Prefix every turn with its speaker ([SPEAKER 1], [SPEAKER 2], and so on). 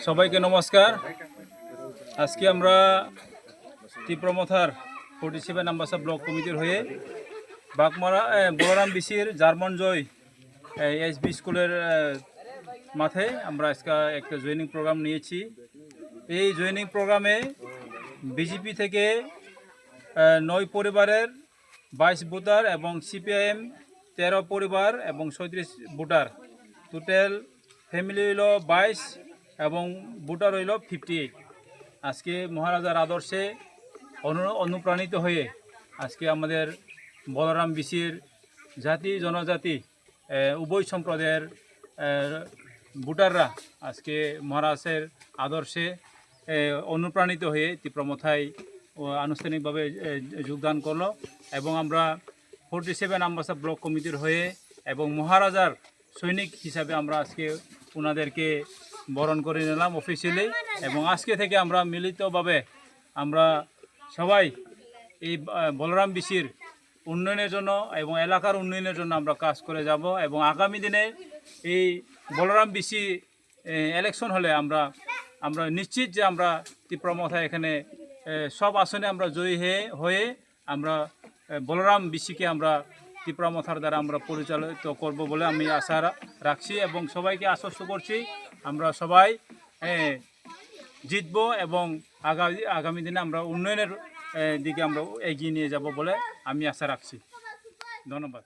[SPEAKER 1] সবাইকে নমস্কার। আজকে আমরা তীব্রমথার 47 আম্বাসা ব্লক কমিটির হয়ে বাগমারা বলরাম বিসির জার্মান জয় এসবি স্কুলের মাঠে আমরা আজকে একটা জয়েনিং প্রোগ্রাম নিয়েছি। এই জয়েনিং প্রোগ্রামে বিজেপি থেকে 9 পরিবারের 22 ভোটার এবং সিপিআইএম 13 পরিবার এবং 37 ভোটার, টোটাল ফ্যামিলি হইল 22 এবং ভোটার হইল 58। আজকে মহারাজার আদর্শে অনুপ্রাণিত হয়ে আজকে আমাদের বলরাম বিসির জাতি জনজাতি উভয় সম্প্রদায়ের ভোটাররা আজকে মহারাজের আদর্শে অনুপ্রাণিত হয়ে তীব্রমথায় আনুষ্ঠানিকভাবে যোগদান করলো এবং আমরা 47 আম্বাসা ব্লক কমিটির হয়ে এবং মহারাজার সৈনিক হিসাবে আমরা আজকে ওনাদেরকে বরণ করে নিলাম অফিসিয়ালি। এবং আজকে থেকে আমরা মিলিতভাবে আমরা সবাই এই বলরাম বিসির উন্নয়নের জন্য এবং এলাকার উন্নয়নের জন্য আমরা কাজ করে যাব এবং আগামী দিনে এই বলরাম বিসি ইলেকশন হলে আমরা নিশ্চিত যে আমরা তীব্রমথায় এখানে সব আসনে আমরা জয়ী হয়ে আমরা বলরাম বিসিকে আমরা তীব্রমথার দ্বারা আমরা পরিচালিত করব বলে আমি আশা রাখছি এবং সবাইকে আশ্বস্ত করছি আমরা সবাই জিতব এবং আগামী দিনে আমরা উন্নয়নের দিকে আমরা এগিয়ে নিয়ে যাব বলে আমি আশা রাখছি। ধন্যবাদ।